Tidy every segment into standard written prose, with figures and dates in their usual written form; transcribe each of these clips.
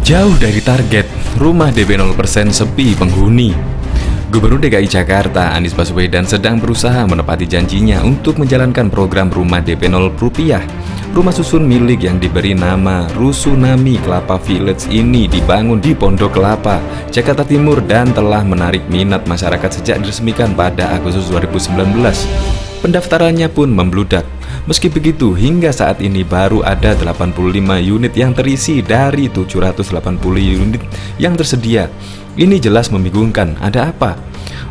Jauh dari target, rumah DP 0% sepi penghuni. Gubernur DKI Jakarta Anies Baswedan sedang berusaha menepati janjinya untuk menjalankan program rumah DP 0 rupiah. Rumah susun milik yang diberi nama Rusunami Kelapa Village ini dibangun di Pondok Kelapa, Jakarta Timur dan telah menarik minat masyarakat sejak diresmikan pada Agustus 2019. Pendaftarannya pun membludak. Meski begitu, hingga saat ini baru ada 85 unit yang terisi dari 780 unit yang tersedia. Ini jelas membingungkan, ada apa?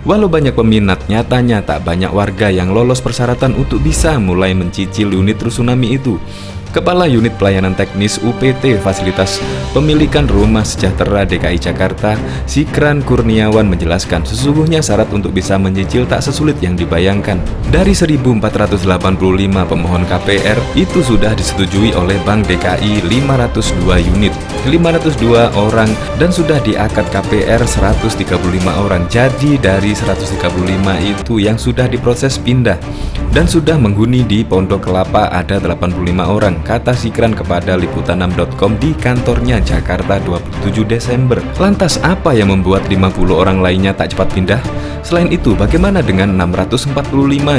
Walau banyak peminat, nyatanya tak banyak warga yang lolos persyaratan untuk bisa mulai mencicil unit Rusunami itu. Kepala Unit Pelayanan Teknis UPT Fasilitas Pemilikan Rumah Sejahtera DKI Jakarta, Sikran Kurniawan menjelaskan sesungguhnya syarat untuk bisa mencicil tak sesulit yang dibayangkan. Dari 1.485 pemohon KPR itu sudah disetujui oleh Bank DKI 502 unit, 502 orang dan sudah diakad KPR 135 orang. Jadi dari 135 itu yang sudah diproses pindah dan sudah menghuni di Pondok Kelapa ada 85 orang, kata Sikran kepada liputan6.com di kantornya Jakarta 27 Desember. Lantas apa yang membuat 50 orang lainnya tak cepat pindah? Selain itu, bagaimana dengan 645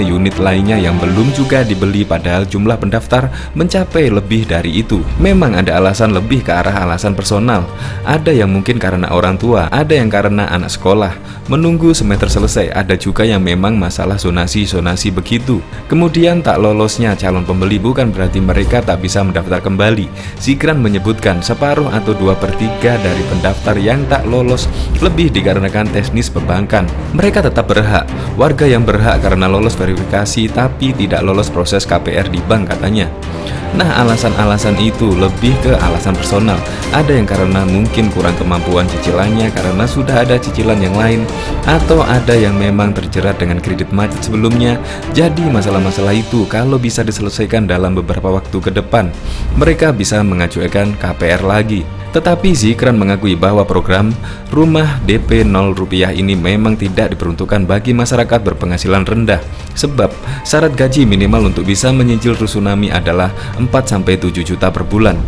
unit lainnya yang belum juga dibeli padahal jumlah pendaftar mencapai lebih dari itu? Memang ada alasan lebih ke arah alasan personal. Ada yang mungkin karena orang tua, ada yang karena anak sekolah menunggu semester selesai, ada juga yang memang masalah zonasi begitu. Kemudian tak lolosnya calon pembeli bukan berarti mereka tak bisa mendaftar kembali. Sikran menyebutkan separuh atau 2/3 dari pendaftar yang tak lolos lebih dikarenakan teknis perbankan. Mereka tetap berhak. Warga yang berhak karena lolos verifikasi tapi tidak lolos proses KPR di bank katanya. Nah, alasan-alasan itu lebih ke alasan personal. Ada yang karena mungkin kurang kemampuan cicilannya karena sudah ada cicilan yang lain, atau ada yang memang terjerat dengan kredit macet sebelumnya. Jadi masalah-masalah itu kalau bisa diselesaikan dalam beberapa waktu ke depan, mereka bisa mengajukan KPR lagi. Tetapi Sikran mengakui bahwa program rumah DP 0 rupiah ini memang tidak diperuntukkan bagi masyarakat berpenghasilan rendah. Sebab syarat gaji minimal untuk bisa menyicil Rusunami adalah 4-7 juta per bulan.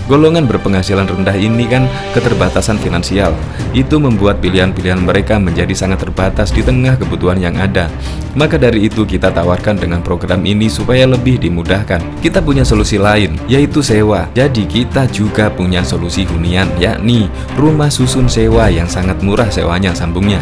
Golongan berpenghasilan rendah ini kan keterbatasan finansial. Itu membuat pilihan-pilihan mereka menjadi sangat terbatas di tengah kebutuhan yang ada. Maka dari itu kita tawarkan dengan program ini supaya lebih dimudahkan. Kita punya solusi lain, yaitu sewa. Jadi kita juga punya solusi hunian, yakni rumah susun sewa yang sangat murah sewanya, sambungnya.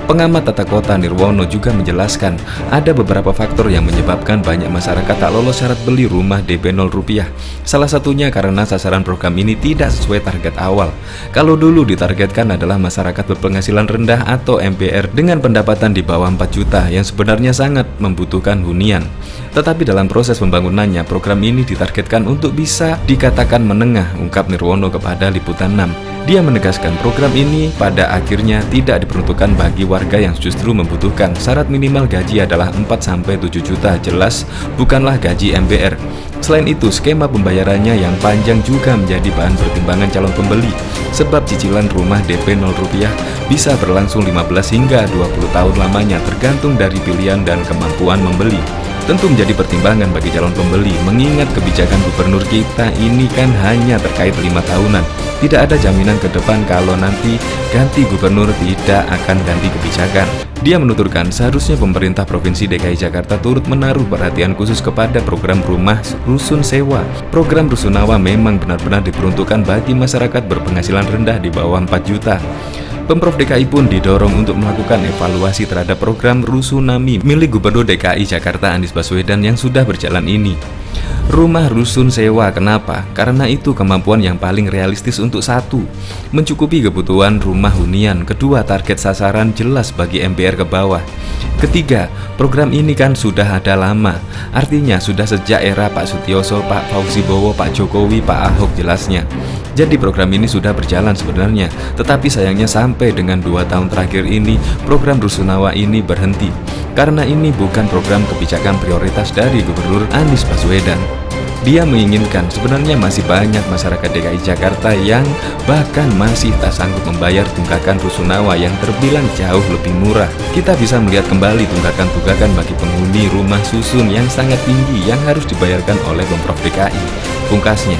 Pengamat tata kota Nirwono juga menjelaskan ada beberapa faktor yang menyebabkan banyak masyarakat tak lolos syarat beli rumah DP 0 rupiah. Salah satunya karena sasaran program ini tidak sesuai target awal. Kalau dulu ditargetkan adalah masyarakat berpenghasilan rendah atau MPR dengan pendapatan di bawah 4 juta yang sebenarnya sangat membutuhkan hunian. Tetapi dalam proses pembangunannya, program ini ditargetkan untuk bisa dikatakan menengah, ungkap Nirwono kepada Liputan 6. Dia menegaskan program ini pada akhirnya tidak diperuntukkan bagi warga yang justru membutuhkan. Syarat minimal gaji adalah 4-7 juta, jelas bukanlah gaji MPR. Selain itu, skema pembayarannya yang panjang juga menjadi bahan pertimbangan calon pembeli. Sebab cicilan rumah DP 0 rupiah bisa berlangsung 15 hingga 20 tahun lamanya tergantung dari pilihan dan kemampuan membeli. Tentu menjadi pertimbangan bagi calon pembeli, mengingat kebijakan gubernur kita ini kan hanya terkait 5 tahunan. Tidak ada jaminan ke depan kalau nanti ganti gubernur tidak akan ganti kebijakan. Dia menuturkan seharusnya pemerintah Provinsi DKI Jakarta turut menaruh perhatian khusus kepada program rumah rusun sewa. Program Rusunawa memang benar-benar diperuntukkan bagi masyarakat berpenghasilan rendah di bawah 4 juta. Pemprov DKI pun didorong untuk melakukan evaluasi terhadap program Rusunami milik Gubernur DKI Jakarta Anies Baswedan yang sudah berjalan ini. Rumah rusun sewa, kenapa? Karena itu kemampuan yang paling realistis untuk satu, mencukupi kebutuhan rumah hunian. Kedua, target sasaran jelas bagi MPR ke bawah. Ketiga, program ini kan sudah ada lama. Artinya sudah sejak era Pak Sutioso, Pak Fauzi Bowo, Pak Jokowi, Pak Ahok jelasnya. Jadi program ini sudah berjalan sebenarnya. Tetapi sayangnya sampai dengan 2 tahun terakhir ini program Rusunawa ini berhenti. Karena ini bukan program kebijakan prioritas dari Gubernur Anies Baswedan. Dia menginginkan sebenarnya masih banyak masyarakat DKI Jakarta yang bahkan masih tak sanggup membayar tunggakan Rusunawa yang terbilang jauh lebih murah. Kita bisa melihat kembali tunggakan-tunggakan bagi penghuni rumah susun yang sangat tinggi yang harus dibayarkan oleh Pemprov DKI. Pungkasnya,